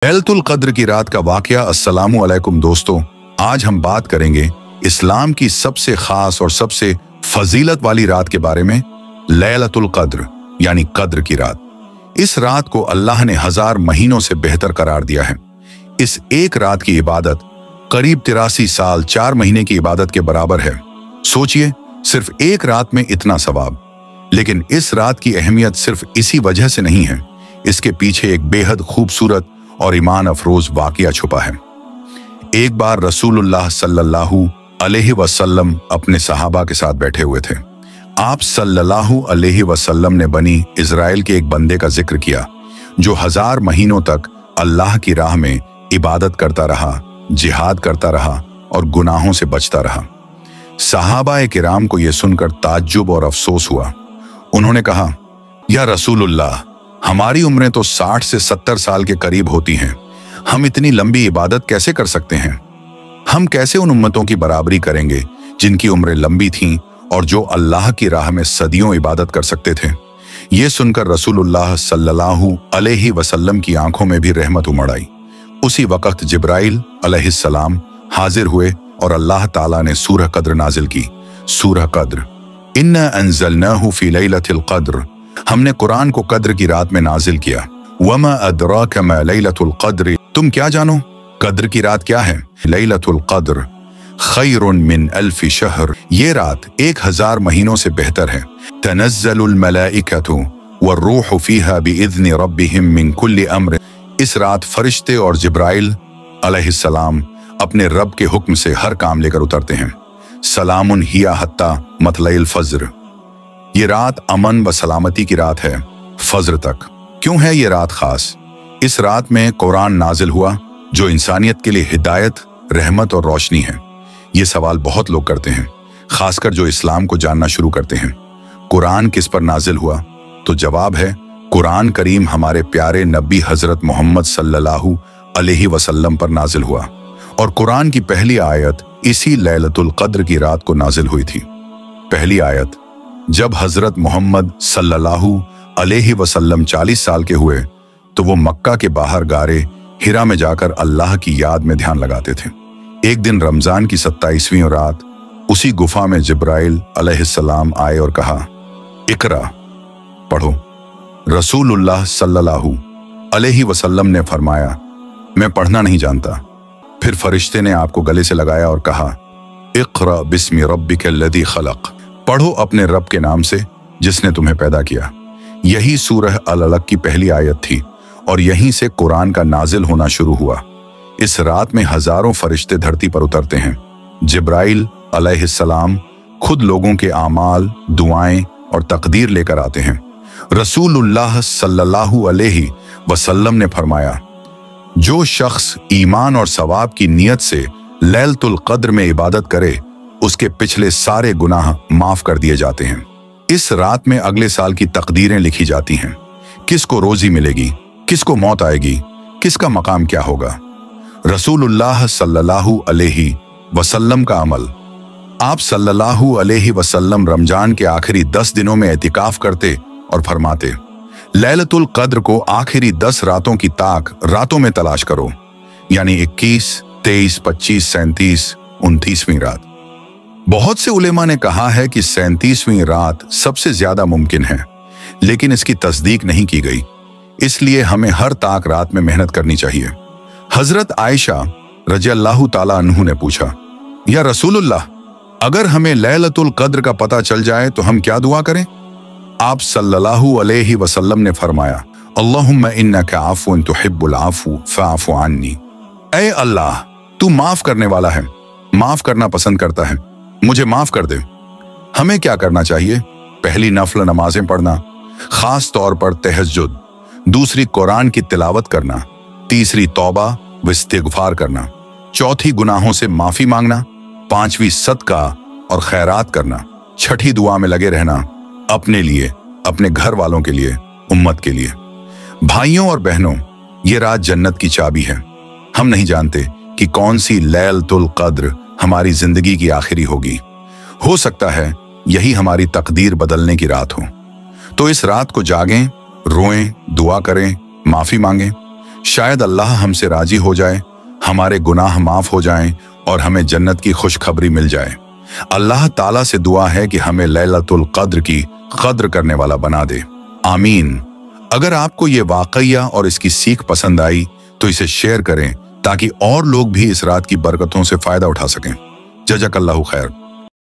लैलतुल क़द्र की रात का वाक़या। अस्सलामु अलैकुम दोस्तों, आज हम बात करेंगे इस्लाम की सबसे खास और सबसे फजीलत वाली रात के बारे में, लैलतुल क़द्र यानी कद्र की रात। इस रात को अल्लाह ने 1000 महीनों से बेहतर करार दिया है। इस एक रात की इबादत करीब 83 साल 4 महीने की इबादत के बराबर है। सोचिए, सिर्फ एक रात में इतना सवाब। लेकिन इस रात की अहमियत सिर्फ इसी वजह से नहीं है, इसके पीछे एक बेहद खूबसूरत और ईमान अफरोज वाक़या छुपा है। एक बार रसूलुल्लाह सल्लल्लाहु अलैहि वसल्लम अपने सहाबा के साथ बैठे हुए थे। आप सल्लल्लाहु अलैहि वसल्लम ने बनी इज़राइल के एक बंदे का जिक्र किया जो 1000 महीनों तक अल्लाह की राह में इबादत करता रहा, जिहाद करता रहा और गुनाहों से बचता रहा। सहाबाए किराम को यह सुनकर ताज्जुब और अफसोस हुआ। उन्होंने कहा, या रसूलुल्लाह, हमारी उम्रें तो 60 से 70 साल के करीब होती हैं। हम इतनी लंबी इबादत कैसे कर सकते हैं? हम कैसे उन उम्मतों की बराबरी करेंगे जिनकी उम्रें लंबी थीं और जो अल्लाह की राह में सदियों इबादत कर सकते थे? ये सुनकर रसूलुल्लाह सल्लल्लाहु अलैहि वसल्लम की आंखों में भी रहमत उमड़ आई। उसी वक्त जिब्राइल अलैहिस्सलाम हाजिर हुए और अल्लाह ताला ने सूरह कद्र नाजिल की। सूरह कद्र, इन्ना अंज़लनाहु फी लैलतिल क़द्र, हमने कुरान को कद्र की रात में नाजिल किया। वमा अदराका मा लैलतुल क़द्र, तुम क्या जानो कद्र की रात क्या है? लैलतुल क़द्र खैरुन मिन अल्फ़ि शहर, ये रात 1000 महीनों से बेहतर है। तनज़्ज़लुल मलाइकतु वर्रूहु फ़ीहा बिइज़्नि रब्बिहिम मिन कुल्लि अम्र, इस रात फरिश्ते और जिब्राइल अलैहिस्सलाम अपने रब के हुक्म से हर काम लेकर उतरते हैं। सलामुन हिया हत्ता मतलइल फज्र, ये रात अमन व सलामती की रात है फज्र तक। क्यों है ये रात खास? इस रात में कुरान नाजिल हुआ जो इंसानियत के लिए हिदायत, रहमत और रोशनी है। ये सवाल बहुत लोग करते हैं, खासकर जो इस्लाम को जानना शुरू करते हैं। कुरान किस पर नाजिल हुआ? तो जवाब है, कुरान करीम हमारे प्यारे नबी हजरत मोहम्मद सल्लल्लाहु अलैहि वसल्लम पर नाजिल हुआ और कुरान की पहली आयत इसी लैलतुल क़द्र की रात को नाजिल हुई थी। पहली आयत, जब हजरत मोहम्मद सल्लल्लाहु अलैहि वसल्लम 40 साल के हुए तो वो मक्का के बाहर गारे हिरा में जाकर अल्लाह की याद में ध्यान लगाते थे। एक दिन रमजान की 27वीं रात उसी गुफा में जिब्राइल अलैहिस्सलाम आए और कहा, इकरा, पढ़ो। रसूलुल्लाह सल्लल्लाहु अलैहि वसल्लम ने फरमाया, मैं पढ़ना नहीं जानता। फिर फरिश्ते ने आपको गले से लगाया और कहा, इक़रा बिस्मि रब्बिकल्लज़ी खलक़, पढ़ो अपने रब के नाम से जिसने तुम्हें पैदा किया। यही सूरह अल-अलक़ की पहली आयत थी और यहीं से कुरान का नाजिल होना शुरू हुआ। इस रात में हजारों फरिश्ते धरती पर उतरते हैं। जिब्राइल अलैहिस्सलाम खुद लोगों के आमाल, दुआएं और तकदीर लेकर आते हैं। रसूलुल्लाह सल्लल्लाहु अलैहि वसल्लम ने फरमाया, जो शख्स ईमान और सवाब की नियत से लैलतुल क़द्र में इबादत करे उसके पिछले सारे गुनाह माफ कर दिए जाते हैं। इस रात में अगले साल की तकदीरें लिखी जाती हैं। किसको रोजी मिलेगी, किसको मौत आएगी, किसका मकाम क्या होगा। रसूलुल्लाह सल्लल्लाहु अलैहि वसल्लम का अमल, आप सल्लल्लाहु अलैहि वसल्लम रमजान के आखिरी 10 दिनों में एतिकाफ करते और फरमाते, लैलतुल क़द्र को आखिरी 10 रातों की ताक रातों में तलाश करो, यानी 21, 23, 25, 37, 29वीं रात। बहुत से उलेमा ने कहा है कि 37वीं रात सबसे ज्यादा मुमकिन है, लेकिन इसकी तस्दीक नहीं की गई। इसलिए हमें हर ताक रात में मेहनत करनी चाहिए। हजरत आयशा रज़ियल्लाहु ताला अन्हु ने पूछा, या रसूलुल्लाह, अगर हमें लैलतुल क़द्र का पता चल जाए तो हम क्या दुआ करें? आप सल्लल्लाहु अलैहि वसल्लम ने फरमाया, अल्लाहुम्मा इन्नका अफ़्वुन तुहिब्बुल अफ़्व फ़अफ़ु अन्नी, ऐ अल्लाह, तू माफ करने वाला है, माफ करना पसंद करता है, मुझे माफ कर दे। हमें क्या करना चाहिए? पहली नफल नमाजें पढ़ना, खास तौर पर तहज्जुद। दूसरी कुरान की तिलावत करना। तीसरी तौबा व इस्तिग़फ़ार करना। चौथी गुनाहों से माफी मांगना। पांचवी सदका और खैरात करना। छठी दुआ में लगे रहना, अपने लिए, अपने घर वालों के लिए, उम्मत के लिए। भाइयों और बहनों, ये रात जन्नत की चाबी है। हम नहीं जानते कि कौन सी लैलतुल क़द्र हमारी जिंदगी की आखिरी होगी। हो सकता है यही हमारी तकदीर बदलने की रात हो। तो इस रात को जागें, रोएं, दुआ करें, माफी मांगें। शायद अल्लाह हमसे राजी हो जाए, हमारे गुनाह माफ हो जाएं और हमें जन्नत की खुशखबरी मिल जाए। अल्लाह ताला से दुआ है कि हमें लैलतुल क़द्र की कद्र करने वाला बना दे। आमीन। अगर आपको ये वाक़या और इसकी सीख पसंद आई तो इसे शेयर करें ताकि और लोग भी इस रात की बरकतों से फायदा उठा सकें। जज़ाकल्लाहु खैर।